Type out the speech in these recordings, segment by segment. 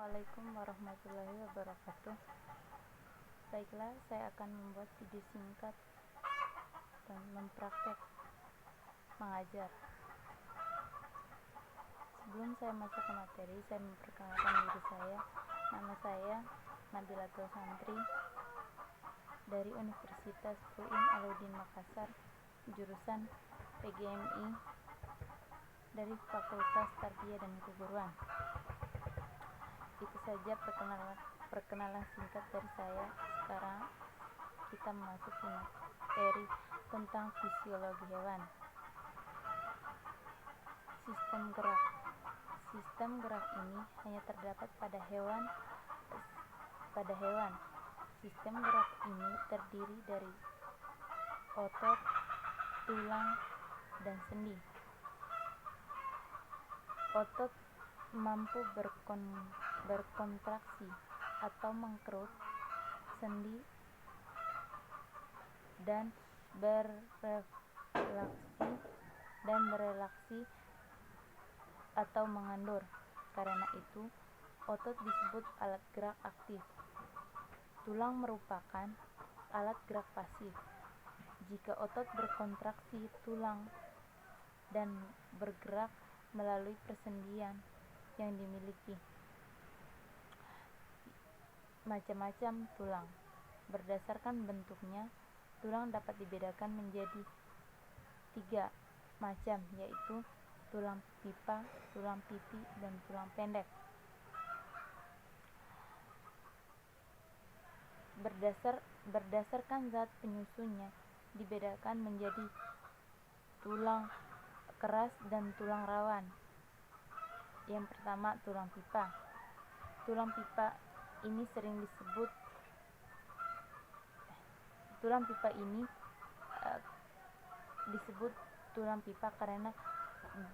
Assalamualaikum warahmatullahi wabarakatuh. Baiklah, saya akan membuat video singkat dan mempraktek mengajar. Sebelum saya masuk ke materi, saya memperkenalkan diri saya. Nama saya Nabilatul Santri dari Universitas UIN Alauddin Makassar, jurusan PGMI dari Fakultas Tarbiyah dan Keguruan. Itu saja perkenalan singkat dari saya. Sekarang kita memasuki materi tentang fisiologi hewan. Sistem gerak ini hanya terdapat pada hewan. Sistem gerak ini terdiri dari otot, tulang, dan sendi. Otot mampu berkontraksi atau mengkerut, sendi dan berelaksi atau mengendur. Karena itu, otot disebut alat gerak aktif. Tulang merupakan alat gerak pasif. Jika otot berkontraksi, tulang dan bergerak melalui persendian yang dimiliki. Macam-macam tulang. Berdasarkan bentuknya, tulang dapat dibedakan menjadi 3 macam, yaitu tulang pipa, tulang pipi, dan tulang pendek. Berdasarkan zat penyusunnya, dibedakan menjadi tulang keras dan tulang rawan. Yang pertama, tulang pipa. Tulang pipa ini disebut tulang pipa karena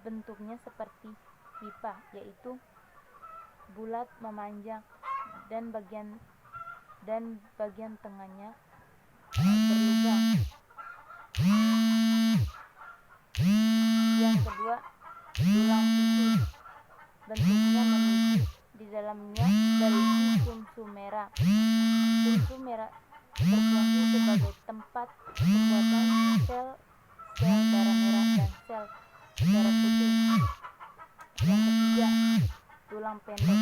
bentuknya seperti pipa, yaitu bulat memanjang dan bagian tengahnya berlubang. Yang kedua, tulang pipi. Bentuknya memiliki di dalamnya berisi sumsum merah. Sumsum merah berfungsi sebagai tempat pembuatan sel darah merah dan sel darah putih. Yang ketiga, tulang pendek.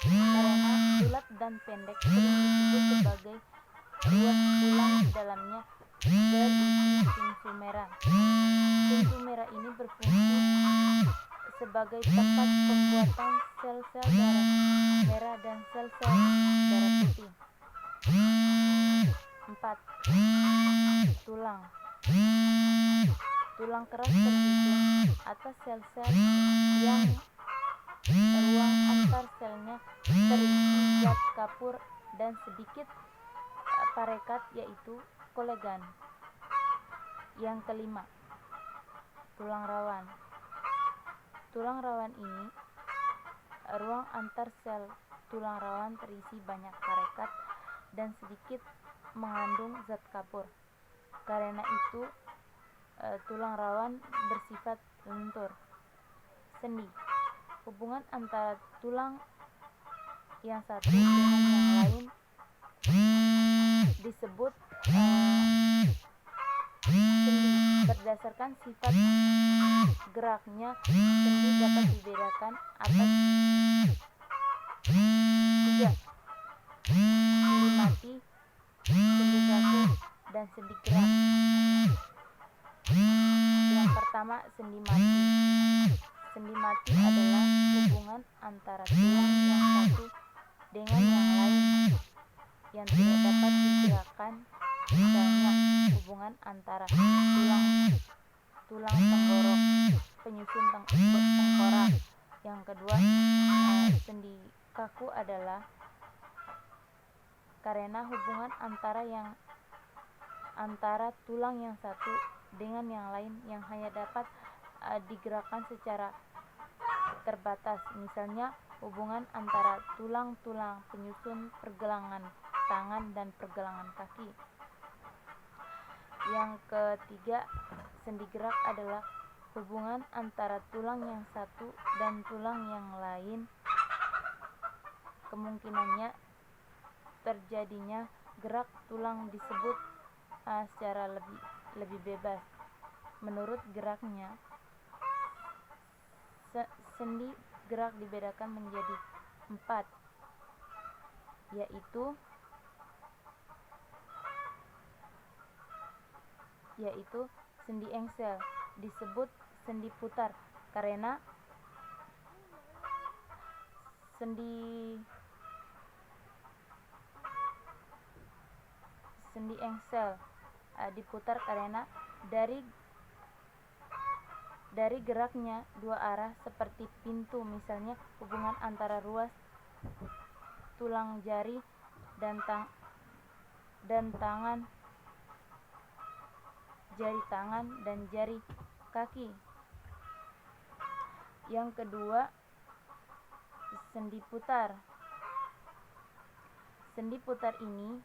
Karena bulat dan pendek sering disebut sebagai ruas tulang, di dalamnya berisi sumsum merah. Sumsum merah ini berfungsi sebagai tempat pembuatan sel-sel darah merah dan sel-sel darah putih. 4. Tulang keras tersusun atas sel-sel yang ruang antar selnya terisi zat kapur dan sedikit parekat, yaitu kolagen. Yang kelima, tulang rawan. Tulang rawan ini ruang antar sel tulang rawan terisi banyak parekat dan sedikit mengandung zat kapur. Karena itu, tulang rawan bersifat lentur. Sendi. Hubungan antara tulang yang satu dengan yang lain disebut sendi. Berdasarkan sifat geraknya, sendi dapat dibedakan atas 3: sendi mati, sendi kaku, dan sendi gerak. Yang pertama, sendi mati. Sendi mati adalah hubungan antara tulang yang satu dengan yang lain yang tidak dapat digerakkan. Misalnya, hubungan antara tulang tenggorok, penyusun tengkorak. Yang kedua, sendi kaku adalah karena hubungan antara tulang yang satu dengan yang lain yang hanya dapat digerakkan secara terbatas. Misalnya, hubungan antara tulang-tulang penyusun pergelangan tangan dan pergelangan kaki. Yang ketiga, sendi gerak adalah hubungan antara tulang yang satu dan tulang yang lain kemungkinannya terjadinya gerak tulang disebut secara lebih bebas. Menurut geraknya, sendi gerak dibedakan menjadi 4, yaitu sendi engsel disebut sendi putar karena sendi engsel diputar karena dari geraknya dua arah seperti pintu, misalnya hubungan antara ruas tulang jari dan jari tangan dan jari kaki. Yang kedua, sendi putar. Sendi putar ini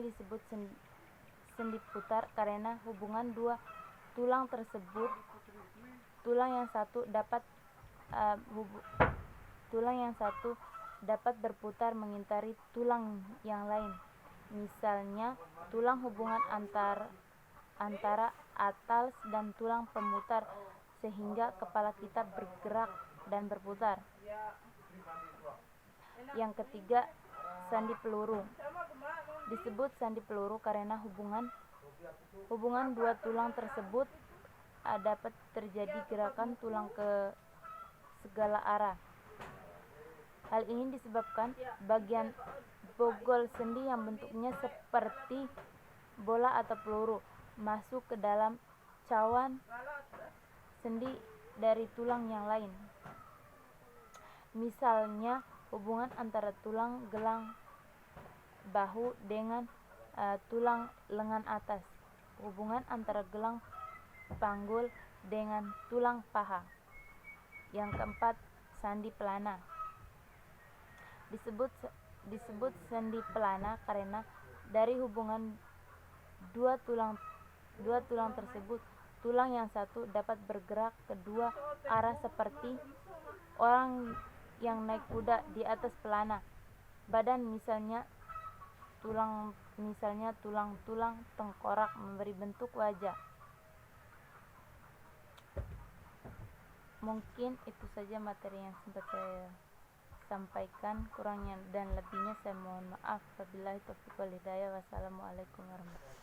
disebut sendi putar karena hubungan dua tulang tersebut. Tulang yang satu dapat berputar mengitari tulang yang lain. Misalnya, tulang hubungan antara atlas dan tulang pemutar sehingga kepala kita bergerak dan berputar. Yang ketiga, sandi peluru. Disebut sandi peluru karena hubungan dua tulang tersebut dapat terjadi gerakan tulang ke segala arah. Hal ini disebabkan bagian bogol sendi yang bentuknya seperti bola atau peluru masuk ke dalam cawan sendi dari tulang yang lain. Misalnya, hubungan antara tulang gelang bahu dengan tulang lengan atas, hubungan antara gelang panggul dengan tulang paha. Yang keempat, sandi pelana. Disebut sendi pelana karena dari hubungan dua tulang tersebut, tulang yang satu dapat bergerak kedua arah seperti orang yang naik kuda di atas pelana badan, misalnya tulang tengkorak memberi bentuk wajah. Mungkin itu saja materi yang sempat saya sampaikan, kurangnya dan lebihnya saya mohon maaf. Wabillahi taufiq wal hidayah. Wassalamualaikum warahmatullahi wabarakatuh.